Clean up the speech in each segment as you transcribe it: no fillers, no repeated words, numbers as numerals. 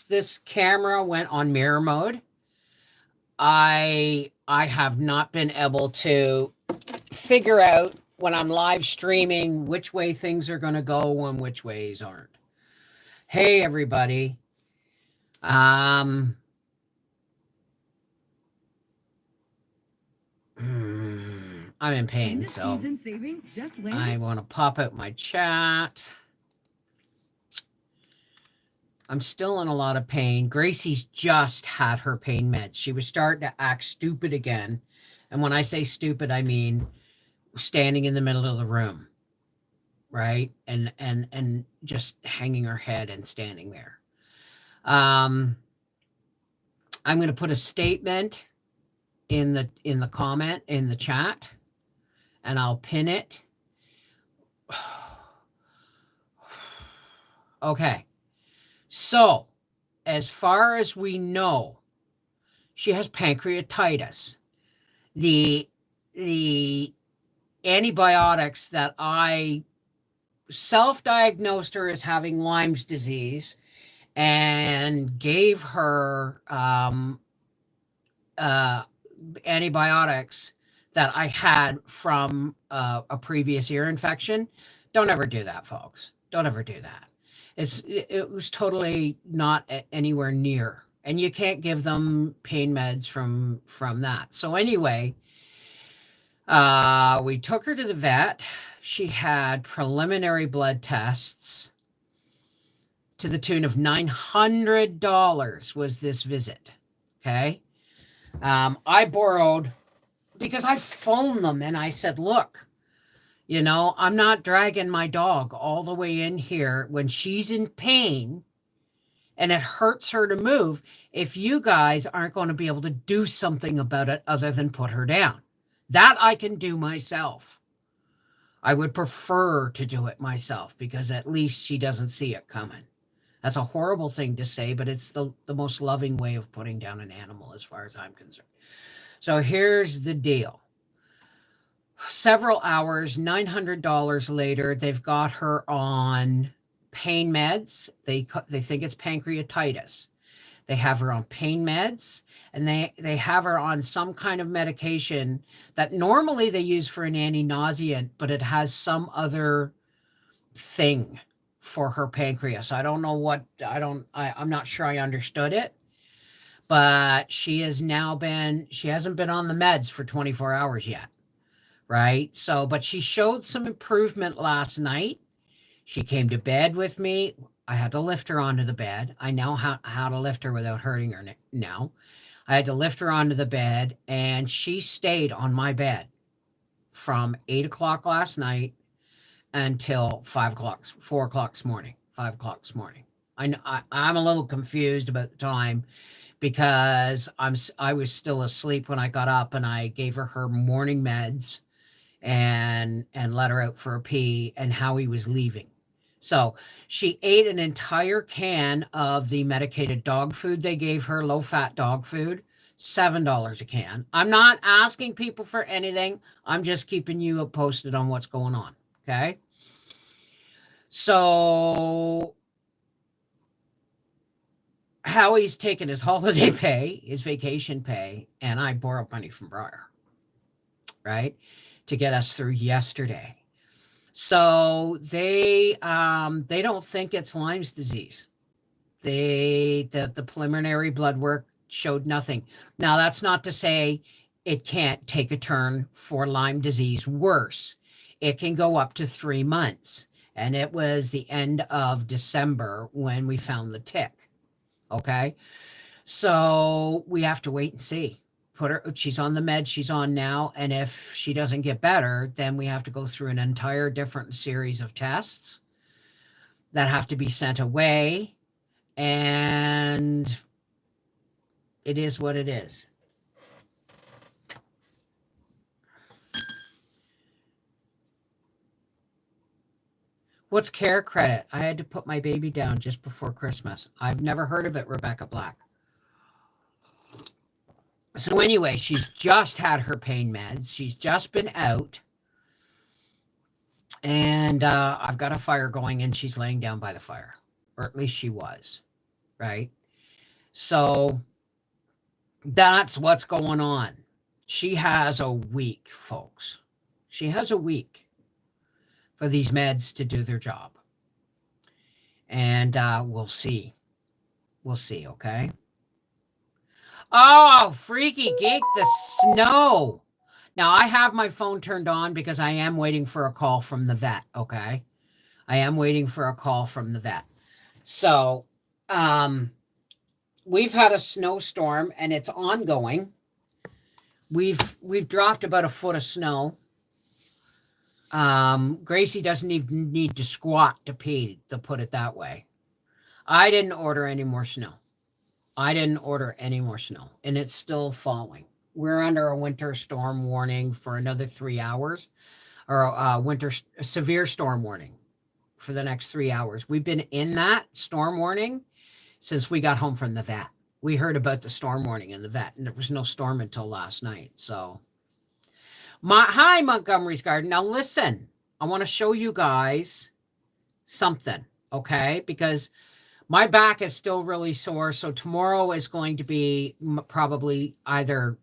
this camera went on mirror mode, I have not been able to figure out when I'm live streaming which way things are going to go and which ways aren't. Hey everybody. Um I'm in pain, so I want to pop out my chat. I'm still in a lot of pain. Gracie's just had her pain meds. She was starting to act stupid again. And when I say stupid, I mean standing in the middle of the room, right? And just hanging her head and standing there. I'm going to put a statement in the comment in the chat, and I'll pin it. Okay. So, as far as we know, she has pancreatitis. The antibiotics that I self-diagnosed her as having Lyme's disease and gave her antibiotics that I had from a previous ear infection. Don't ever do that, folks. Don't ever do that. It was totally not anywhere near, and you can't give them pain meds from that. So anyway, we took her to the vet. She had preliminary blood tests to the tune of $900 was this visit. Okay. I borrowed, because I phoned them and I said, look, you know, I'm not dragging my dog all the way in here when she's in pain and it hurts her to move if you guys aren't going to be able to do something about it other than put her down. That I can do myself. I would prefer to do it myself because at least she doesn't see it coming. That's a horrible thing to say, but it's the most loving way of putting down an animal as far as I'm concerned. So here's the deal. Several hours, $900 later, they've got her on pain meds. They think it's pancreatitis. They have her on pain meds, and they have her on some kind of medication that normally they use for an anti-nauseant, but it has some other thing for her pancreas. I don't know what, I'm not sure I understood it, but she hasn't been on the meds for 24 hours yet. Right? So, but she showed some improvement last night. She came to bed with me. I had to lift her onto the bed. I know how to lift her without hurting her now. I had to lift her onto the bed, and she stayed on my bed from 8 o'clock last night until 4 o'clock this morning, 5 o'clock this morning. I'm a little confused about the time because I was still asleep when I got up, and I gave her morning meds and let her out for a pee, and Howie was leaving. So she ate an entire can of the medicated dog food they gave her, low-fat dog food, $7 a can. I'm not asking people for anything. I'm just keeping you posted on what's going on, okay? So Howie's taken his holiday pay, his vacation pay, and I borrowed money from Briar, right, to get us through yesterday. So they don't think it's Lyme's disease. The preliminary blood work showed nothing. Now, that's not to say it can't take a turn for Lyme disease worse. It can go up to 3 months. And it was the end of December when we found the tick. Okay. So we have to wait and see. She's on the med she's on now, and if she doesn't get better, then we have to go through an entire different series of tests that have to be sent away, and it is what it is. What's care credit? I had to put my baby down just before Christmas. I've never heard of it, Rebecca Black. So anyway, she's just had her pain meds. She's just been out. And I've got a fire going, and she's laying down by the fire. Or at least she was, right? So that's what's going on. She has a week, folks. She has a week for these meds to do their job. And we'll see. We'll see, okay? Oh, freaky geek, the snow. Now, I have my phone turned on because I am waiting for a call from the vet, okay? I am waiting for a call from the vet. So, we've had a snowstorm and it's ongoing. We've dropped about a foot of snow. Gracie doesn't even need to squat to pee, to put it that way. I didn't order any more snow. And it's still falling. We're under a winter storm warning for another 3 hours, or a severe storm warning for the next 3 hours. We've been in that storm warning since we got home from the vet. We heard about the storm warning in the vet, and there was no storm until last night. So, hi, Montgomery's Garden. Now, listen, I want to show you guys something, okay? Because my back is still really sore. So tomorrow is going to be probably either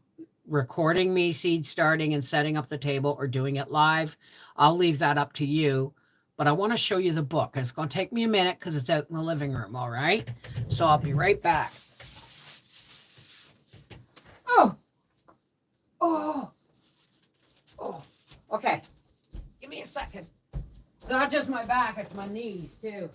recording me seed starting and setting up the table or doing it live. I'll leave that up to you. But I want to show you the book. It's going to take me a minute because it's out in the living room, all right? So I'll be right back. Oh, okay. Give me a second. It's not just my back, it's my knees too.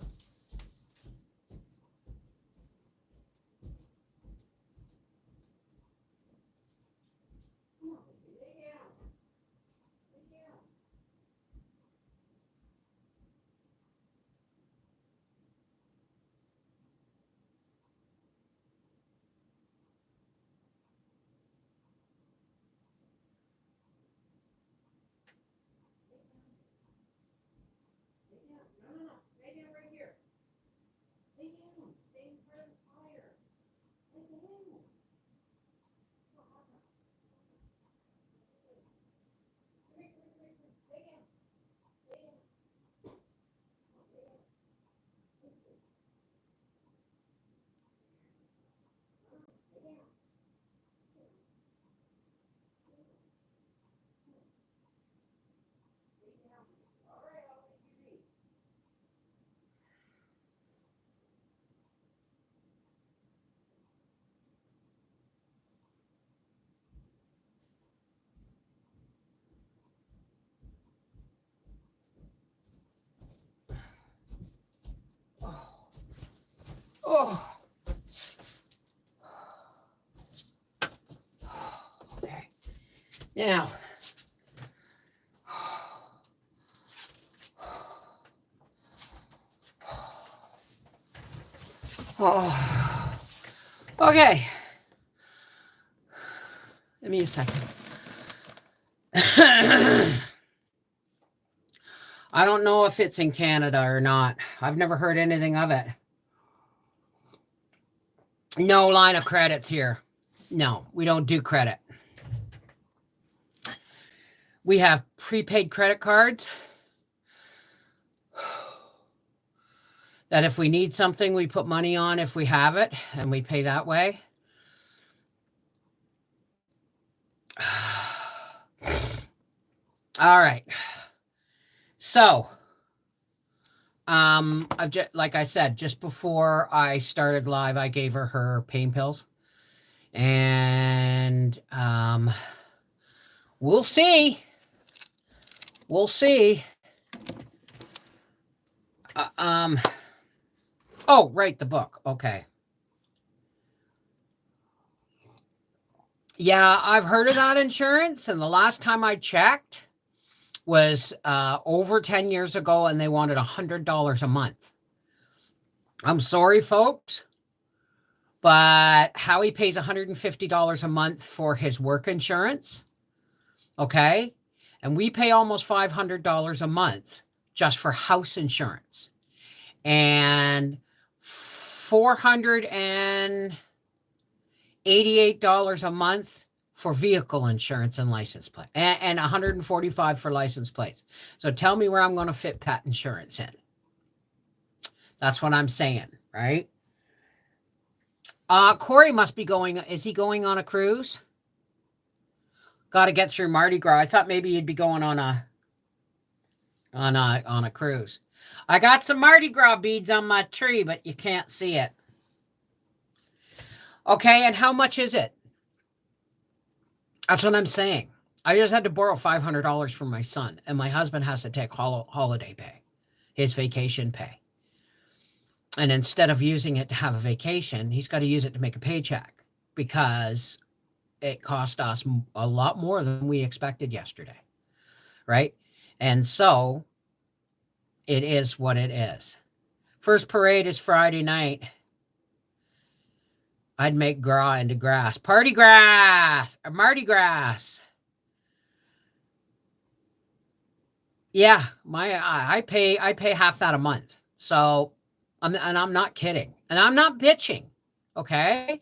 Oh. Okay. Now. Oh. Okay. Give me a second. I don't know if it's in Canada or not. I've never heard anything of it. No line of credits here. No, we don't do credit. We have prepaid credit cards that if we need something, we put money on if we have it, and we pay that way. All right. So, I've just, like I said, just before I started live, I gave her pain pills, and we'll see. We'll see. Oh, right, the book. Okay. Yeah, I've heard of that insurance, and the last time I checked was over 10 years ago, and they wanted $100 a month. I'm sorry, folks, but Howie pays $150 a month for his work insurance, okay? And we pay almost $500 a month just for house insurance, and $488 a month for vehicle insurance and license plate, and $145 for license plates. So tell me where I'm going to fit pet insurance in. That's what I'm saying, right? Corey must be going. Is he going on a cruise? Got to get through Mardi Gras. I thought maybe he'd be going on a cruise. I got some Mardi Gras beads on my tree, but you can't see it. Okay, and how much is it? That's what I'm saying. I just had to borrow $500 from my son, and my husband has to take holiday pay, his vacation pay. And instead of using it to have a vacation, he's got to use it to make a paycheck because it cost us a lot more than we expected yesterday, right? And so it is what it is. First parade is Friday night. I'd make gras into grass. Party grass! Mardi Gras. Yeah, I pay half that a month. So, I'm not kidding. And I'm not bitching, okay?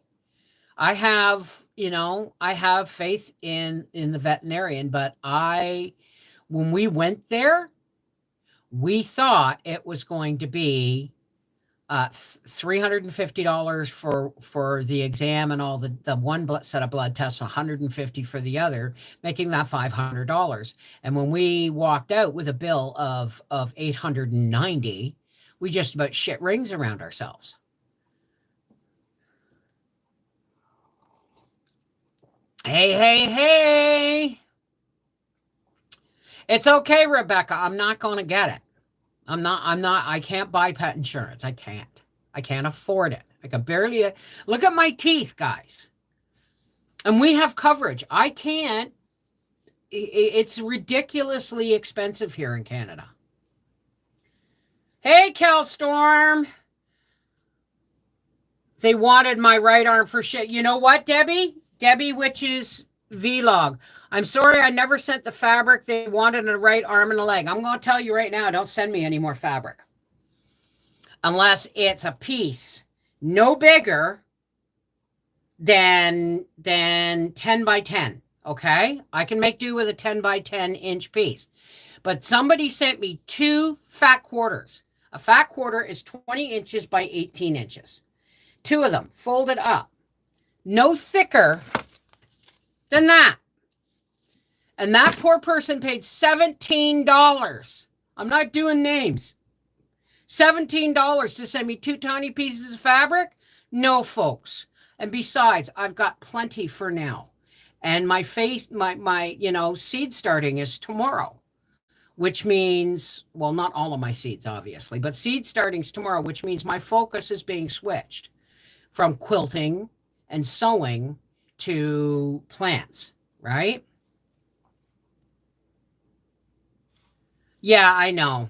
I have faith in the veterinarian, but when we went there, we thought it was going to be $350 for the exam and all the one set of blood tests, $150 for the other, making that $500. And when we walked out with a bill of $890, we just about shit rings around ourselves. Hey. It's okay, Rebecca. I'm not going to get it. I can't buy pet insurance. I can't afford it. I can barely look at my teeth, guys. And we have coverage. I can't. It's ridiculously expensive here in Canada. Hey, Kelstorm. They wanted my right arm for shit. You know what, Debbie? Debbie Witch's vlog. I'm sorry I never sent the fabric. They wanted a right arm and a leg. I'm going to tell you right now, don't send me any more fabric. Unless it's a piece no bigger than 10 by 10, okay? I can make do with a 10 by 10 inch piece. But somebody sent me 2 fat quarters. A fat quarter is 20 inches by 18 inches. 2 of them folded up. No thicker than that. And that poor person paid $17. I'm not doing names. $17 to send me 2 tiny pieces of fabric? No, folks. And besides, I've got plenty for now. And my seed starting is tomorrow, which means, well, not all of my seeds, obviously, but seed starting's tomorrow, which means my focus is being switched from quilting and sewing to plants, right? Yeah, I know.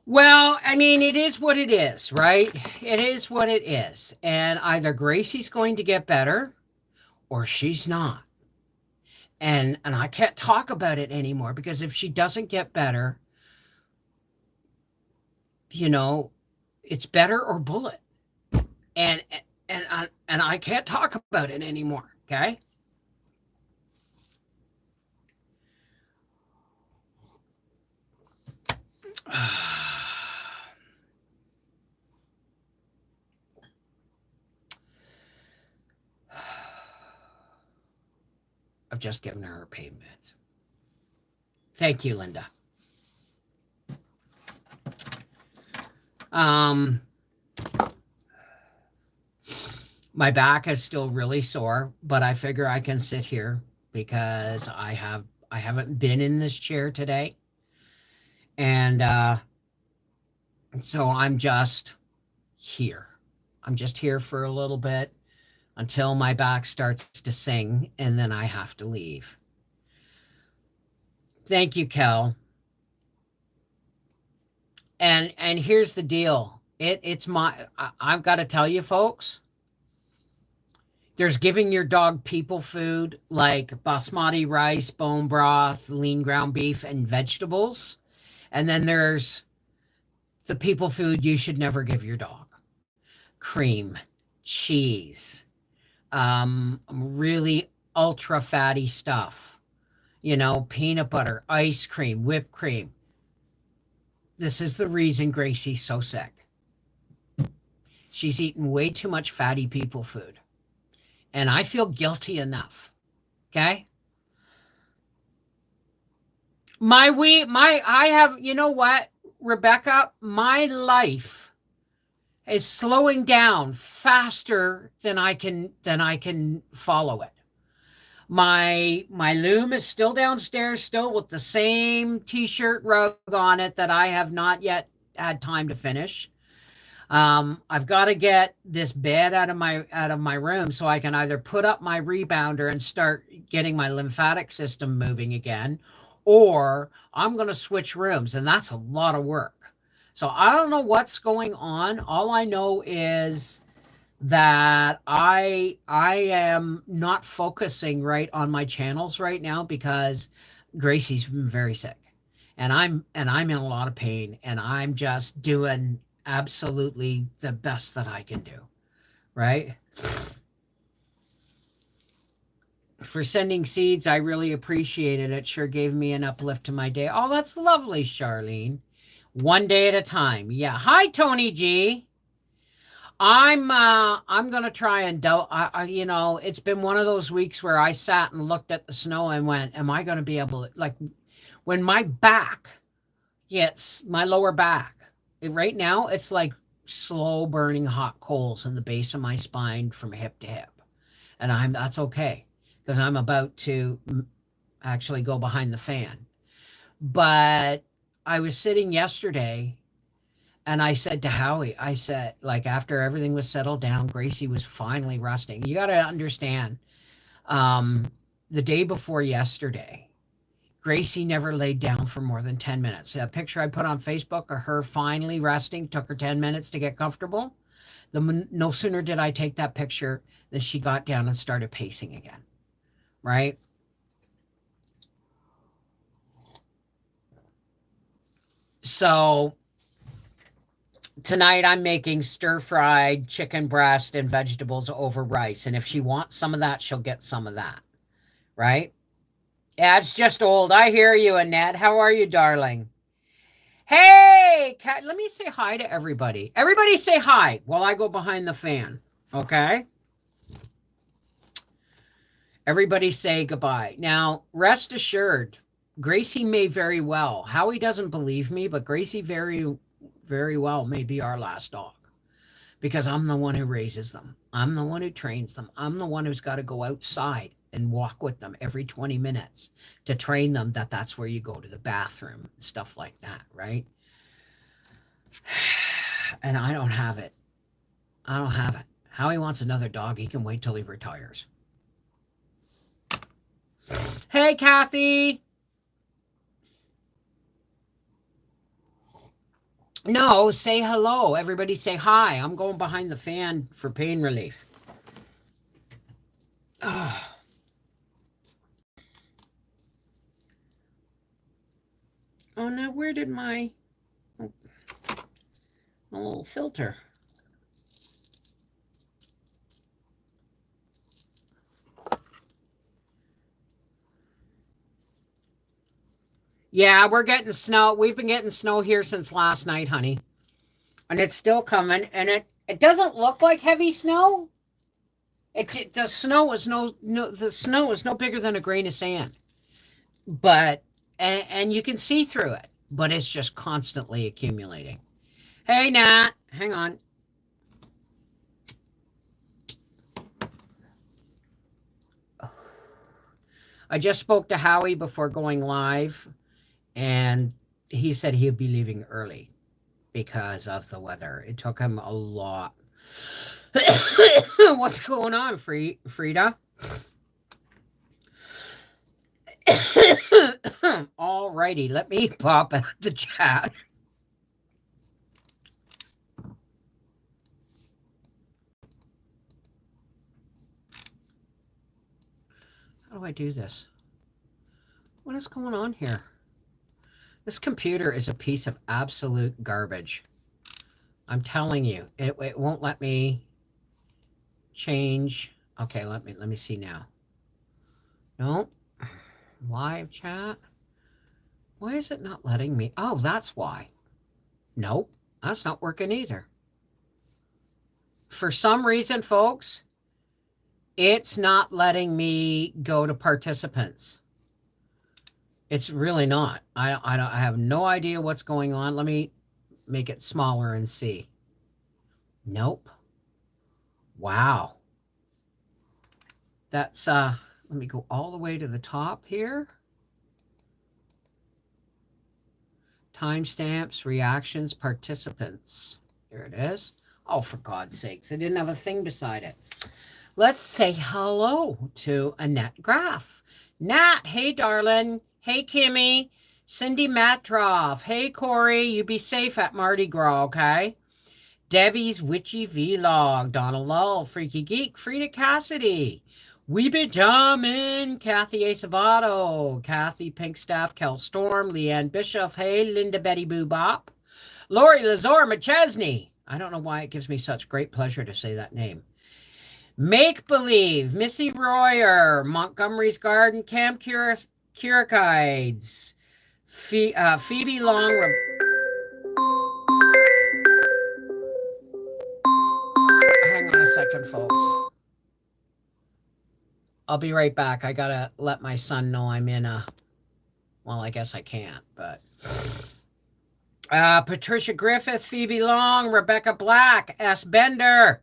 Well, I mean, it is what it is, right? It is what it is. And either Gracie's going to get better or she's not. And I can't talk about it anymore because if she doesn't get better, it's better or bullet. And I can't talk about it anymore, okay? I've just given her her pain meds. Thank you, Linda. My back is still really sore, but I figure I can sit here because I haven't been in this chair today. And so I'm just here. I'm just here for a little bit until my back starts to sing, and then I have to leave. Thank you, Kel. And here's the deal. I've got to tell you, folks, there's giving your dog people food like basmati rice, bone broth, lean ground beef, and vegetables. And then there's the people food you should never give your dog. Cream, cheese, really ultra fatty stuff, peanut butter, ice cream, whipped cream. This is the reason Gracie's so sick. She's eaten way too much fatty people food. And I feel guilty enough. Okay? I have, you know what, Rebecca, my life is slowing down faster than I can follow it. My loom is still downstairs, still with the same t-shirt rug on it that I have not yet had time to finish. I've got to get this bed out of my room so I can either put up my rebounder and start getting my lymphatic system moving again, or I'm going to switch rooms, and that's a lot of work. So I don't know what's going on. All I know is that I am not focusing right on my channels right now because Gracie's very sick, and I'm in a lot of pain, and I'm just doing absolutely the best that I can do, right? For sending seeds, I really appreciate it. It sure gave me an uplift to my day. Oh, that's lovely, Charlene. One day at a time. Yeah. Hi, Tony G. I'm gonna try and it's been one of those weeks where I sat and looked at the snow and went, am I gonna be able to, like, when my back gets, my lower back, right now it's like slow burning hot coals in the base of my spine from hip to hip, and that's okay because I'm about to actually go behind the fan. But I was sitting yesterday and I said to Howie, I said, like, after everything was settled down, Gracie was finally resting. You got to understand, the day before yesterday, Gracie never laid down for more than 10 minutes. That picture I put on Facebook of her finally resting took her 10 minutes to get comfortable. No sooner did I take that picture than she got down and started pacing again, right? So tonight I'm making stir-fried chicken breast and vegetables over rice. And if she wants some of that, she'll get some of that, right? Yeah, it's just old. I hear you, Annette. How are you, darling? Hey, Kat, let me say hi to everybody. Everybody say hi while I go behind the fan, okay? Everybody say goodbye. Now, rest assured, Gracie may very well, Howie doesn't believe me, but Gracie very, very well may be our last dog because I'm the one who raises them. I'm the one who trains them. I'm the one who's got to go outside and walk with them every 20 minutes to train them that that's where you go to the bathroom, stuff like that, right? And I don't have it. I don't have it. Howie wants another dog. He can wait till he retires. Hey, Kathy. No, say hello. Everybody say hi. I'm going behind the fan for pain relief. Oh. Oh, now where did my little filter? Yeah, we're getting snow. We've been getting snow here since last night, honey. And it's still coming. And it doesn't look like heavy snow. The snow is no bigger than a grain of sand. But and you can see through it, but it's just constantly accumulating. Hey, Nat, hang on. I just spoke to Howie before going live, and he said he'd be leaving early because of the weather. It took him a lot. What's going on, Frida? Alrighty, let me pop out the chat. How do I do this? What is going on here? This computer is a piece of absolute garbage. I'm telling you, it won't let me change. Okay, let me see now. No. Live chat. Why is it not letting me? Oh, that's why. Nope, that's not working either. for some reason, folks, it's not letting me go to participants. It's really not. I have no idea what's going on. Let me make it smaller and see. Nope. Wow. That's, let me go all the way to the top here. Timestamps, reactions, participants. There it is. Oh, for God's sakes, I didn't have a thing beside it. Let's say hello to Annette Graff. Nat, hey, darling. Hey, Kimmy. Cindy Matroff. Hey, Corey. You be safe at Mardi Gras, okay? Debbie's Witchy Vlog. Donna Lull. Freaky Geek. Frida Cassidy. We be jamming. Kathy Acevato. Kathy Pinkstaff. Kel Storm. Leanne Bishop. Hey, Linda Betty Boo Bop. Lori Lazor McChesney. I don't know why it gives me such great pleasure to say that name. Make Believe, Missy Royer, Montgomery's Garden, Cam Kirakides, Phoebe Long. Hang on a second, folks. I'll be right back. I gotta let my son know I'm in a, well, I guess I can't, but. Patricia Griffith, Phoebe Long, Rebecca Black, S. Bender,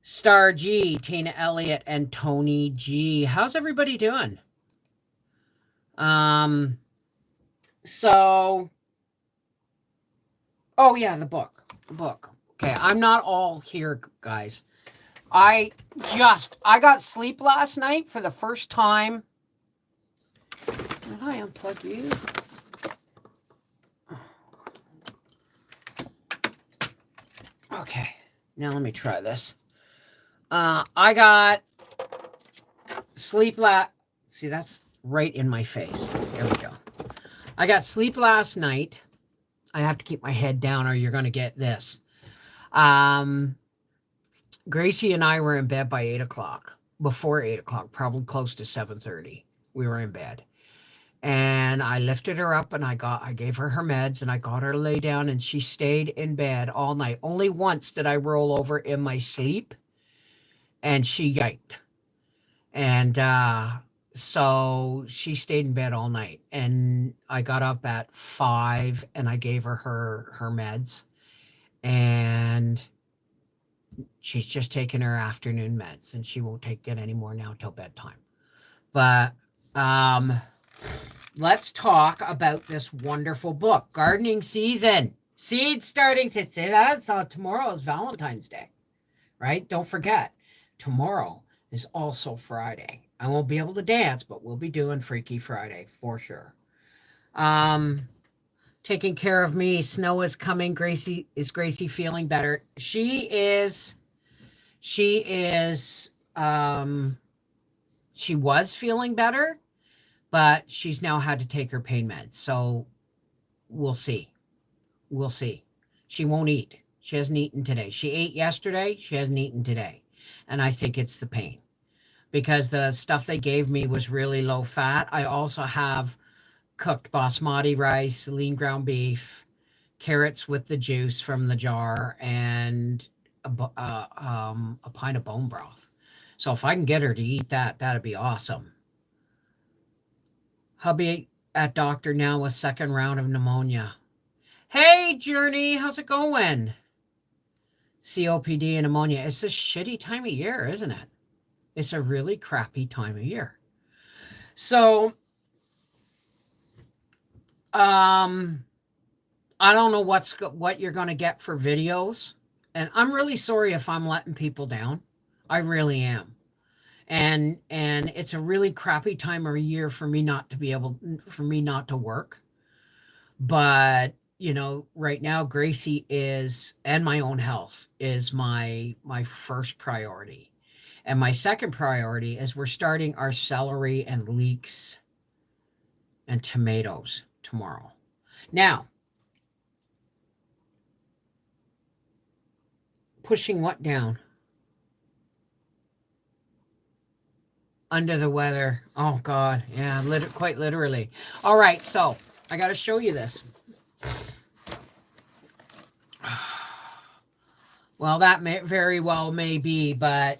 Star G, Tina Elliott, and Tony G. How's everybody doing? So, oh yeah, the book. Okay, I'm not all here, guys. I got sleep last night for the first time. Did I unplug you? Okay, now let me try this. I got sleep see, that's right in my face. There we go. I got sleep last night. I have to keep my head down or you're going to get this. Gracie and I were in bed by 8 o'clock. Before 8 o'clock, probably close to 7:30. We were in bed. And I lifted her up and I gave her her meds and I got her to lay down and she stayed in bed all night. Only once did I roll over in my sleep and she yiked. And so she stayed in bed all night. And I got up at 5 and I gave her her meds. And she's just taking her afternoon meds and she won't take it anymore now till bedtime. But let's talk about this wonderful book, Gardening Season. Seeds starting to say that. So tomorrow is Valentine's Day, right? Don't forget, tomorrow is also Friday. I won't be able to dance, but we'll be doing Freaky Friday for sure. Taking care of me. Snow is coming. Is Gracie feeling better? She was feeling better, but she's now had to take her pain meds. So we'll see. She won't eat. She hasn't eaten today. She ate yesterday. She hasn't eaten today. And I think it's the pain because the stuff they gave me was really low fat. I also have cooked basmati rice, lean ground beef, carrots with the juice from the jar, and a pint of bone broth. So if I can get her to eat that, that'd be awesome. Hubby at doctor now with second round of pneumonia. Hey, Journey, how's it going? COPD and pneumonia. It's a shitty time of year, isn't it? It's a really crappy time of year. So, I don't know what you're going to get for videos. And I'm really sorry if I'm letting people down. I really am. And it's a really crappy time of year for me not to work. But, you know, right now, Gracie and my own health is my first priority. And my second priority is we're starting our celery and leeks and tomatoes tomorrow. Now, pushing what down? Under the weather. Oh, God. Yeah, quite literally. All right, so I got to show you this. Well, that may very well may be, but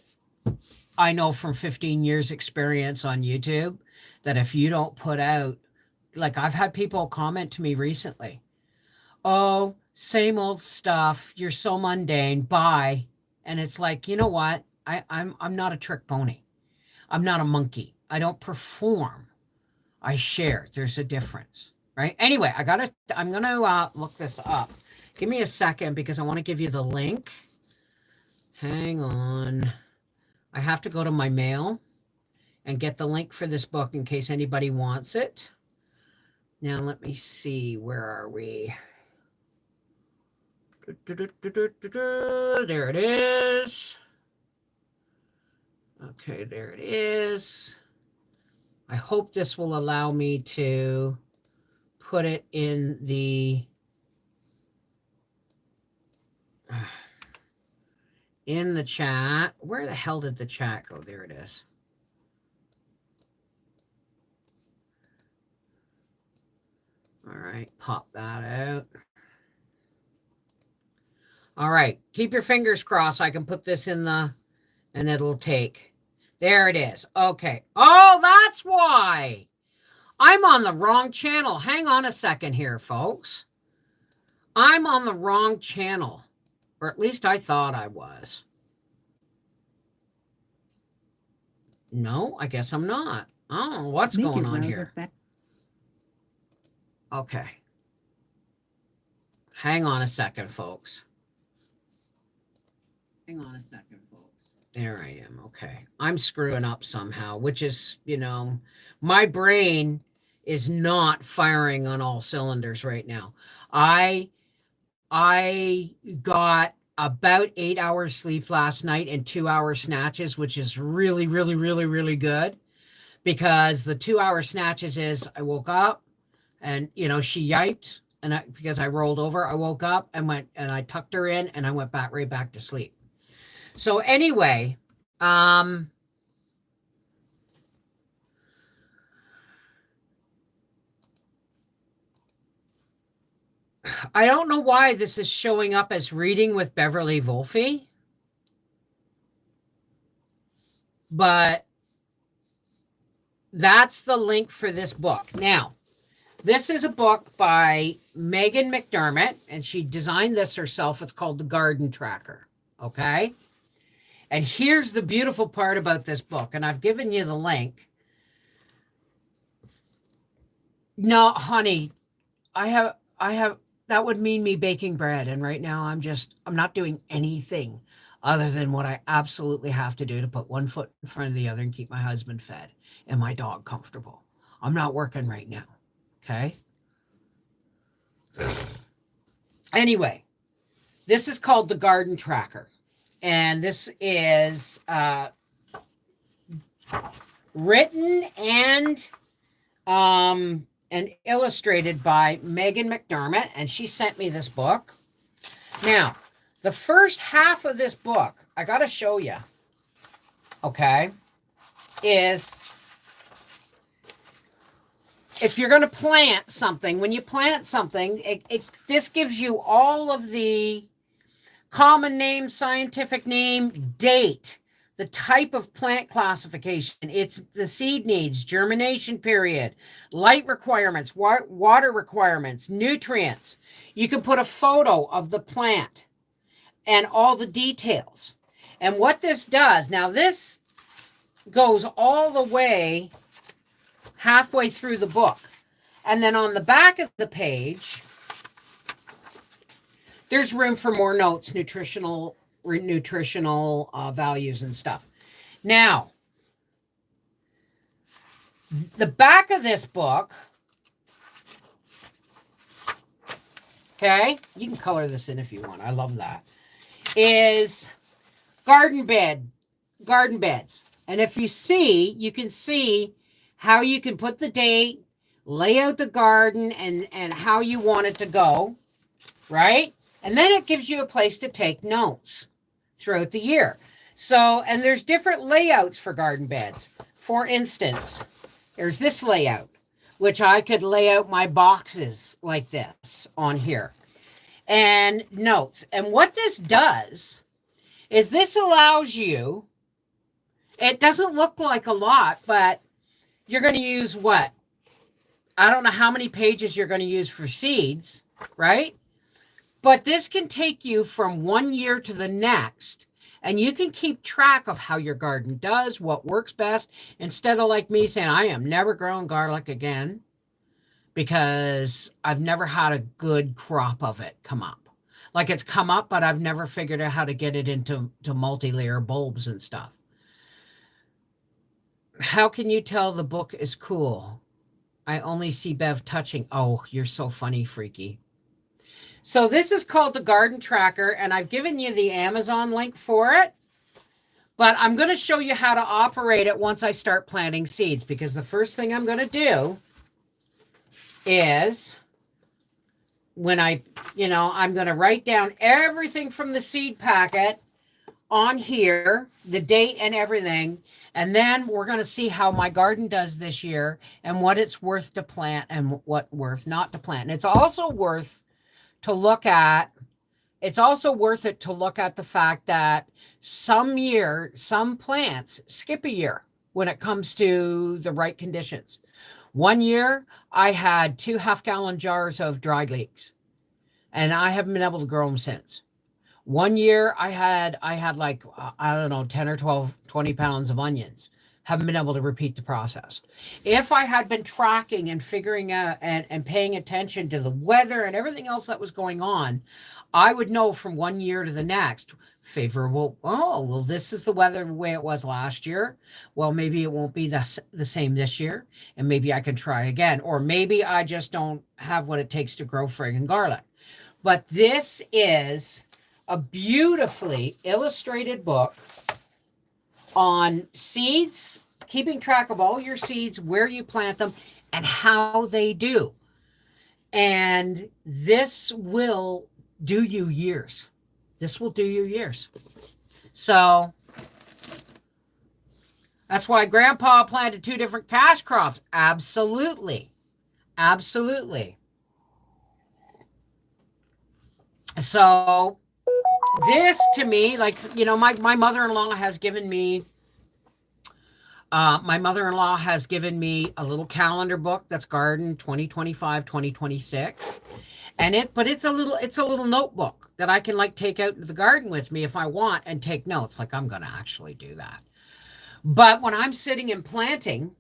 I know from 15 years experience on YouTube that if you don't put out, like I've had people comment to me recently, oh, same old stuff. You're so mundane. Bye. And it's like, you know what? I'm not a trick pony. I'm not a monkey. I don't perform. I share. There's a difference, right? Anyway, I'm gonna look this up. Give me a second because I want to give you the link. Hang on. I have to go to my mail and get the link for this book in case anybody wants it. Now let me see. Where are we? There it is. Okay, there it is. I hope this will allow me to put it in the chat. Where the hell did the chat go? There it is. All right, pop that out. All right, keep your fingers crossed. I can put this in the, and it'll take. There it is. Okay. Oh, that's why. I'm on the wrong channel. Hang on a second here, folks. I'm on the wrong channel, or at least I thought I was. No, I guess I'm not. I don't know what's going on here. Okay. Hang on a second, folks. Hang on a second, folks. There I am. Okay. I'm screwing up somehow, which is, you know, my brain is not firing on all cylinders right now. I got about 8 hours sleep last night and 2 hour snatches, which is really, really, really, really good, because the 2 hour snatches is I woke up and, you know, she yiped, and because I rolled over, I woke up and went and I tucked her in and I went right back to sleep. So anyway, I don't know why this is showing up as Reading with Beverly Wolfe, but that's the link for this book. Now, this is a book by Megan McDermott, and she designed this herself. It's called The Garden Tracker, okay? And here's the beautiful part about this book, and I've given you the link. No, honey, I have, that would mean me baking bread, and right now I'm not doing anything other than what I absolutely have to do to put one foot in front of the other and keep my husband fed and my dog comfortable. I'm not working right now, okay? Anyway, this is called The Garden Tracker. And this is written and illustrated by Megan McDermott, and she sent me this book. Now, the first half of this book, I got to show you, okay, is if you're going to plant something, when you plant something, this gives you all of the common name, scientific name, date, the type of plant classification. It's the seed needs, germination period, light requirements, water requirements, nutrients. You can put a photo of the plant and all the details. And what this does, now this goes all the way halfway through the book. And then on the back of the page, there's room for more notes, nutritional values and stuff. Now, the back of this book, okay, you can color this in if you want. I love that. Is garden beds. And if you see, you can see how you can put the date, lay out the garden, and how you want it to go, right? And then it gives you a place to take notes throughout the year. So, and there's different layouts for garden beds. For instance, there's this layout, which I could lay out my boxes like this on here. And notes. And what this does is this allows you, it doesn't look like a lot, but you're going to use what? I don't know how many pages you're going to use for seeds, right? But this can take you from one year to the next, and you can keep track of how your garden does, what works best, instead of like me saying, I am never growing garlic again because I've never had a good crop of it come up. Like it's come up, but I've never figured out how to get it into multi-layer bulbs and stuff. How can you tell the book is cool? I only see Bev touching. Oh, you're so funny, Freaky. So this is called the Garden Tracker, and I've given you the Amazon link for it. But I'm going to show you how to operate it once I start planting seeds, because the first thing I'm going to do is when I'm going to write down everything from the seed packet on here, the date and everything. And then we're going to see how my garden does this year and what it's worth to plant and what worth not to plant. And it's also worth to look at. It's also worth it to look at the fact that some plants skip a year when it comes to the right conditions. One year I had 2 half-gallon jars of dried leeks, and I haven't been able to grow them since. One year I had like, I don't know, 10 or 12, 20 pounds of onions. Haven't been able to repeat the process. If I had been tracking and figuring out and paying attention to the weather and everything else that was going on, I would know from one year to the next, favorable. Oh, well, this is the weather the way it was last year. Well, maybe it won't be the same this year, and maybe I can try again. Or maybe I just don't have what it takes to grow friggin' garlic. But this is a beautifully illustrated book on seeds, keeping track of all your seeds, where you plant them, and how they do. And this will do you years. This will do you years. So that's why Grandpa planted 2 different cash crops. Absolutely. Absolutely. So this to me, like, my mother-in-law has given me a little calendar book that's Garden 2025, 2026. But it's a little notebook that I can like take out into the garden with me if I want and take notes. Like I'm going to actually do that. But when I'm sitting and planting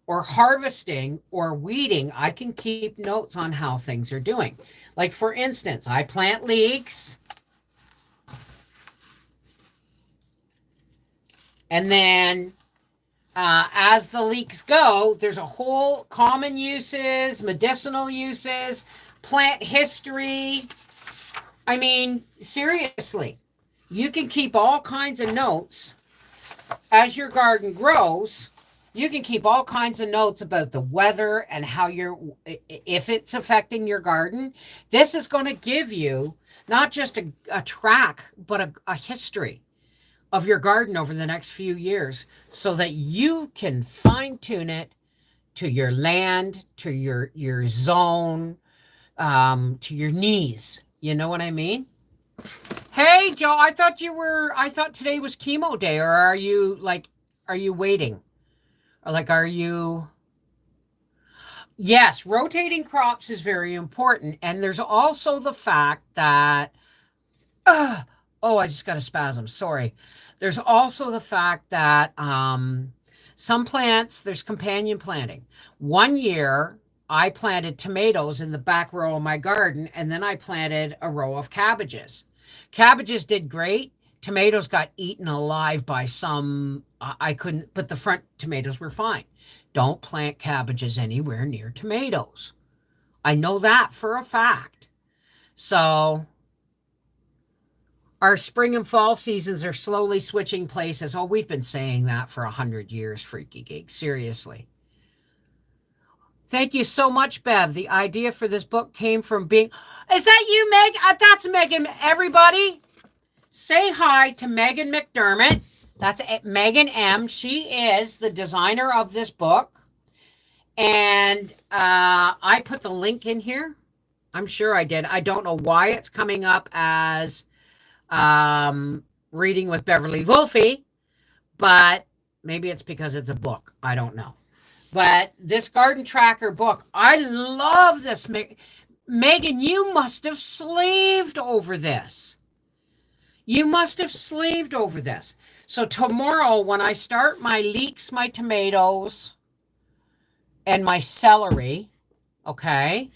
or harvesting or weeding, I can keep notes on how things are doing. Like for instance, I plant leeks. And then as the leeks go, there's a whole common uses, medicinal uses, plant history. I mean, seriously, you can keep all kinds of notes as your garden grows. You can keep all kinds of notes about the weather and how if it's affecting your garden. This is going to give you not just a track, but a history of your garden over the next few years so that you can fine tune it to your land, to your zone, to your knees. You know what I mean? Hey, Joe, I thought today was chemo day, or are you waiting? Or are you? Yes, rotating crops is very important. And there's also the fact that, I just got a spasm. Sorry. There's also the fact that some plants, there's companion planting. One year, I planted tomatoes in the back row of my garden, and then I planted a row of cabbages. Cabbages did great. Tomatoes got eaten alive by some, I couldn't, but the front tomatoes were fine. Don't plant cabbages anywhere near tomatoes. I know that for a fact. So our spring and fall seasons are slowly switching places. Oh, we've been saying that for 100 years, Freaky Geek. Seriously. Thank you so much, Bev. The idea for this book came from being... Is that you, Meg? That's Megan. Everybody, say hi to Megan McDermott. That's Megan M. She is the designer of this book. And I put the link in here. I'm sure I did. I don't know why it's coming up as Reading with Beverly Wolfe, but maybe it's because it's a book. I don't know. But this garden tracker book, I love this. Megan, you must have slaved over this. You must have slaved over this. So tomorrow, when I start my leeks, my tomatoes, and my celery, okay,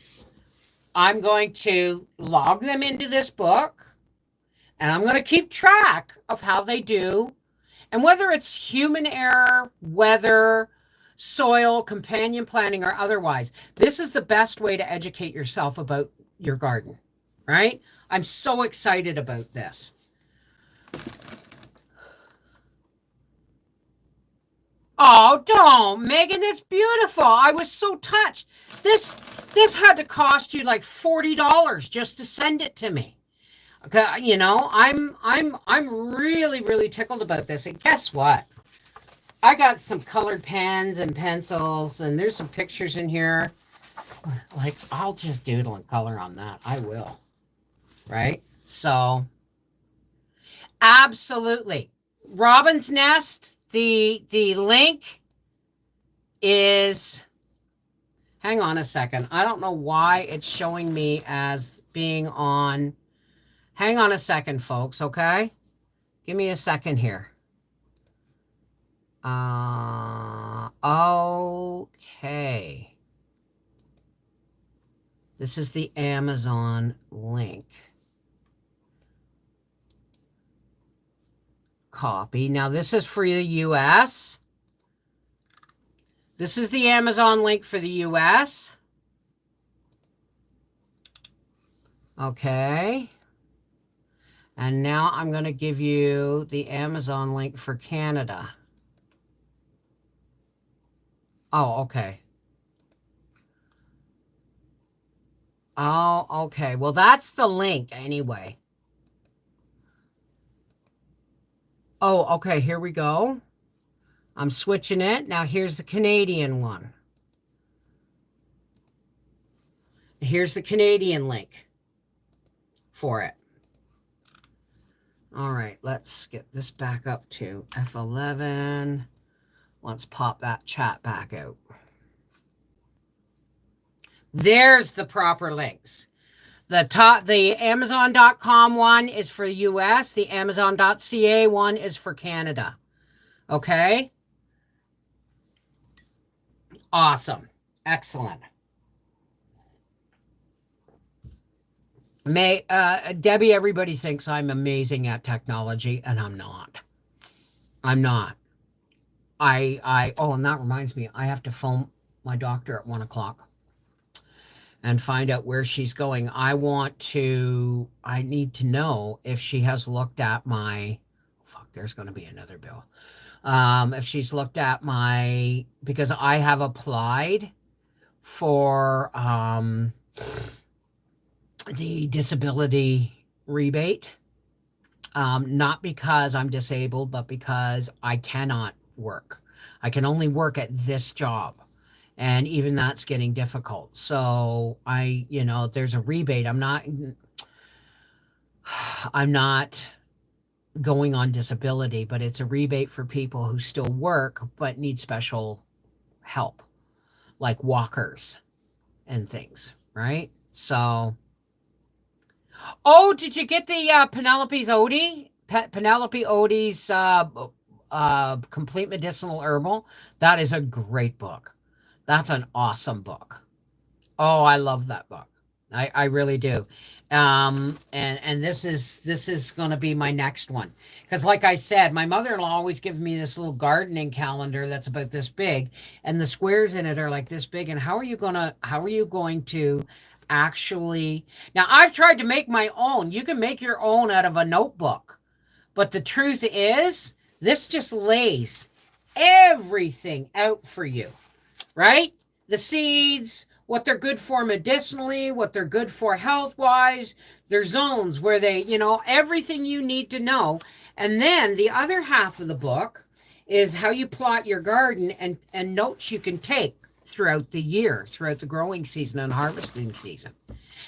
I'm going to log them into this book, and I'm going to keep track of how they do, and whether it's human error, weather, soil, companion planting, or otherwise. This is the best way to educate yourself about your garden, right? I'm so excited about this. Oh, don't, Megan, it's beautiful. I was so touched. This had to cost you like $40 just to send it to me. Okay, you know, I'm really, really tickled about this. And guess what? I got some colored pens and pencils, and there's some pictures in here. Like, I'll just doodle and color on that. I will. Right? So, absolutely. Robin's Nest, the link is, hang on a second. I don't know why it's showing me as being on. Hang on a second, folks, okay? Give me a second here. Okay. This is the Amazon link. Copy. Now, this is for the US. This is the Amazon link for the US. Okay. And now I'm going to give you the Amazon link for Canada. Oh, okay. Oh, okay. Well, that's the link anyway. Oh, okay. Here we go. I'm switching it. Now here's the Canadian one. Here's the Canadian link for it. All right, let's get this back up to F11. Let's pop that chat back out. There's the proper links. The Amazon.com one is for the US. The Amazon.ca one is for Canada. Okay? Awesome. Excellent. Debbie, everybody thinks I'm amazing at technology, and I'm not. I'm not. Oh, and that reminds me, I have to phone my doctor at 1 o'clock and find out where she's going. I need to know if she has looked at my, there's going to be another bill. If she's looked at because I have applied for the disability rebate, not because I'm disabled, but because I cannot work. I can only work at this job. And even that's getting difficult. So there's a rebate. I'm not going on disability, but it's a rebate for people who still work but need special help, like walkers and things, right? So, oh, did you get the Penelope Odie's Complete Medicinal Herbal? That is a great book. That's an awesome book. Oh, I love that book. I really do. And this is going to be my next one. Because like I said, my mother-in-law always gives me this little gardening calendar that's about this big. And the squares in it are like this big. And how are you going to actually... Now, I've tried to make my own. You can make your own out of a notebook. But the truth is, this just lays everything out for you. Right? The seeds, what they're good for medicinally, what they're good for health-wise, their zones where they, everything you need to know. And then the other half of the book is how you plot your garden and notes you can take throughout the year, throughout the growing season and harvesting season.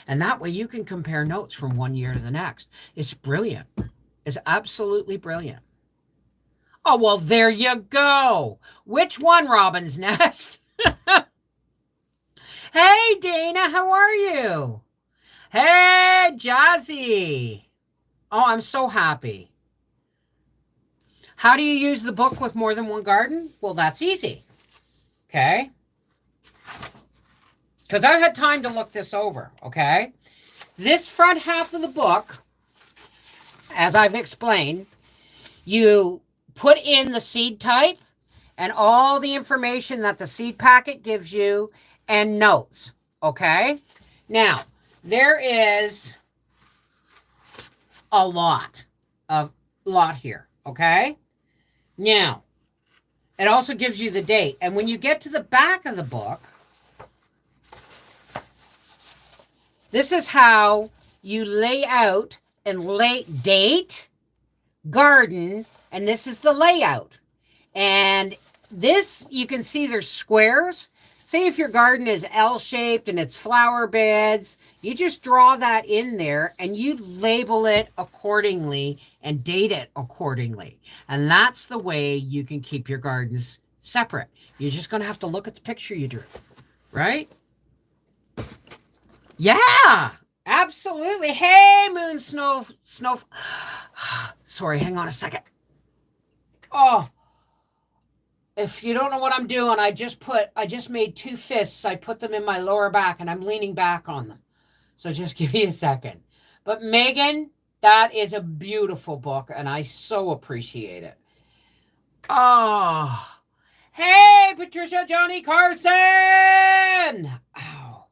And that way you can compare notes from one year to the next. It's brilliant. is absolutely brilliant. Oh, well, there you go. Which one, Robin's Nest? Hey, Dana, how are you? Hey, Jazzy. Oh, I'm so happy. How do you use the book with more than one garden? Well, that's easy. Okay. Because I've had time to look this over. Okay. This front half of the book, as I've explained, you put in the seed type and all the information that the seed packet gives you and notes. Okay. Now, there is a lot here. Okay. Now, it also gives you the date. And when you get to the back of the book, this is how you lay out and date, garden, and this is the layout. And this, you can see there's squares. Say if your garden is L-shaped and it's flower beds, you just draw that in there and you label it accordingly and date it accordingly. And that's the way you can keep your gardens separate. You're just going to have to look at the picture you drew, right? Yeah, absolutely. Hey, Moon Snow. Sorry, hang on a second. Oh, if you don't know what I'm doing, I just made 2 fists. I put them in my lower back and I'm leaning back on them. So just give me a second. But Megan, that is a beautiful book and I so appreciate it. Oh, hey, Patricia Johnny Carson. Ow.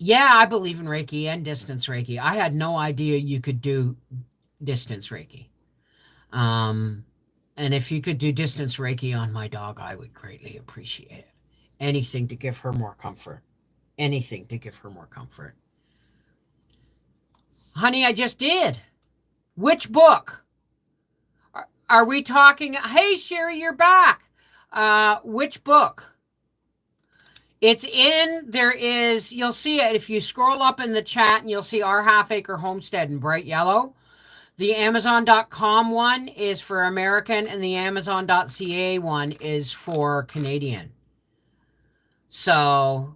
Yeah, I believe in Reiki and distance Reiki. I had no idea you could do distance Reiki. And if you could do distance Reiki on my dog, I would greatly appreciate it. Anything to give her more comfort. Anything to give her more comfort. Honey, I just did. Which book? Are we talking? Hey, Sherry, you're back. Which book? It's you'll see it if you scroll up in the chat and you'll see Our Half Acre Homestead in bright yellow. The Amazon.com one is for American and the Amazon.ca one is for Canadian. So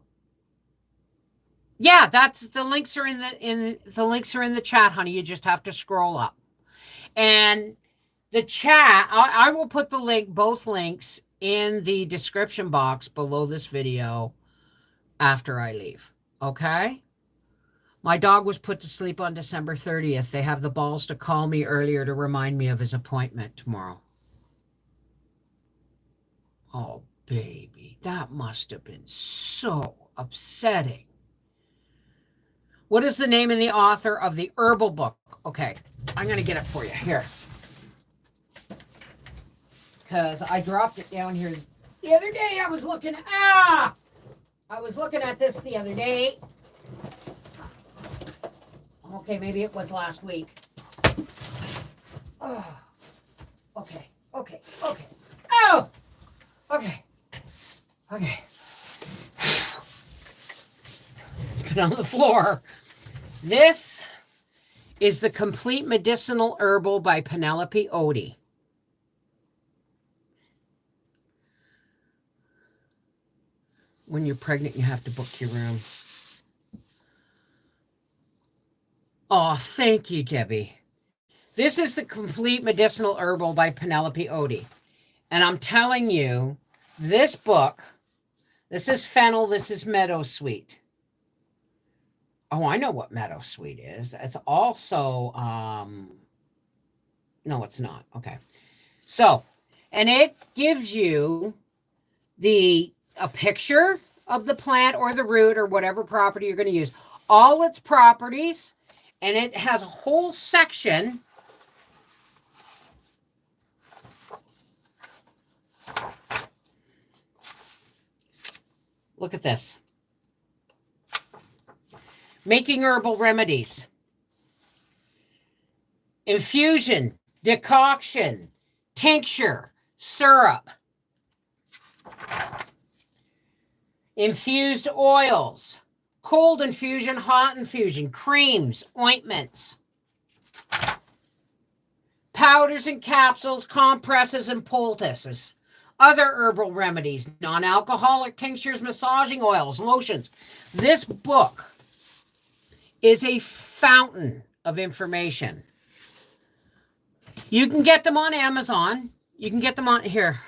yeah, that's the links are in the chat, honey. You just have to scroll up. And the chat, I will put both links in the description box below this video after I leave. Okay? My dog was put to sleep on December 30th. They have the balls to call me earlier to remind me of his appointment tomorrow. Oh, baby, that must have been so upsetting. What is the name and the author of the Herbal book? Okay, I'm going to get it for you. Here. Because I dropped it down here the other day. I was looking at this the other day. Okay, maybe it was last week. Oh, okay. Oh, okay. It's been on the floor. This is the Complete Medicinal Herbal by Penelope Odie. When you're pregnant, you have to book your room. Oh, thank you, Debbie. This is the Complete Medicinal Herbal by Penelope Odie. And I'm telling you, this book, this is fennel, this is meadowsweet. Oh, I know what meadowsweet is. It's also, no, it's not. Okay. So, and it gives you a picture of the plant or the root or whatever property you're going to use. All its properties. And it has a whole section. Look at this. Making herbal remedies. Infusion, decoction, tincture, syrup. Infused oils. Cold infusion, hot infusion, creams, ointments. Powders and capsules, compresses and poultices. Other herbal remedies, non-alcoholic tinctures, massaging oils, lotions. This book is a fountain of information. You can get them on Amazon. You can get them on here.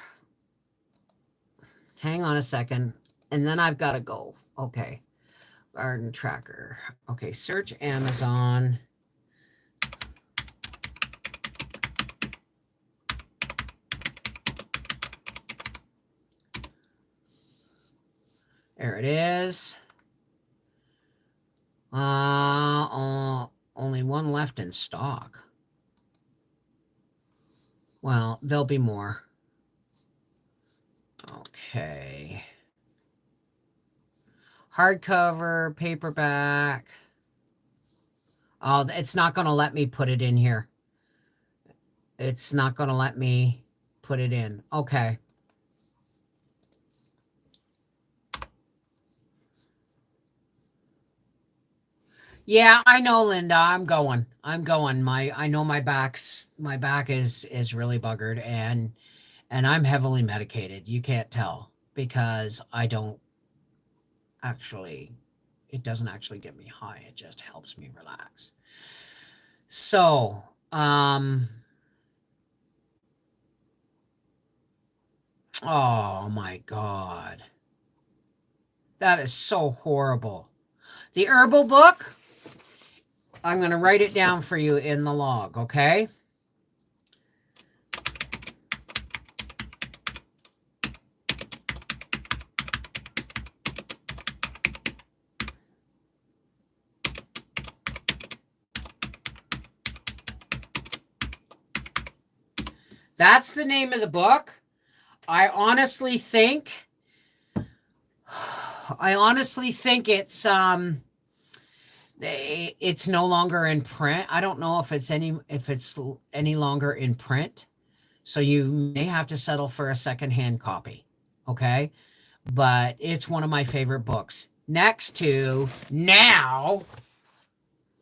Hang on a second. And then I've got to go. Okay. Garden tracker. Okay. Search Amazon. There it is. Only one left in stock. Well, there'll be more. Okay. Hardcover, paperback. Oh, it's not going to let me put it in here. It's not going to let me put it in. Okay. Yeah, I know, Linda. I'm going. I know my back is really buggered and I'm heavily medicated. You can't tell because I don't actually, it doesn't actually get me high. It just helps me relax. So, oh my God. That is so horrible. The herbal book, I'm going to write it down for you in the log, okay? That's the name of the book. I honestly think it's no longer in print. I don't know if it's any longer in print. So you may have to settle for a secondhand copy. Okay? But it's one of my favorite books. Next to now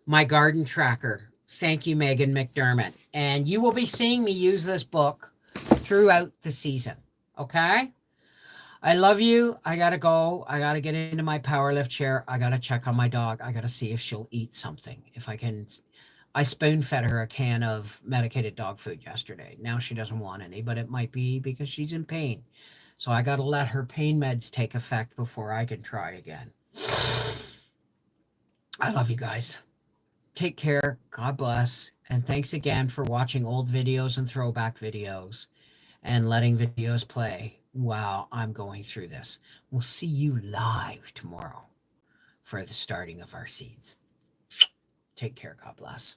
my garden tracker. Thank you, Megan McDermott. And you will be seeing me use this book throughout the season. Okay? I love you. I got to go. I got to get into my power lift chair. I got to check on my dog. I got to see if she'll eat something. If I can. I spoon fed her a can of medicated dog food yesterday. Now she doesn't want any, but it might be because she's in pain. So I got to let her pain meds take effect before I can try again. I love you guys. Take care. God bless. And thanks again for watching old videos and throwback videos and letting videos play. Wow, I'm going through this. We'll see you live tomorrow for the starting of our seeds. Take care. God bless.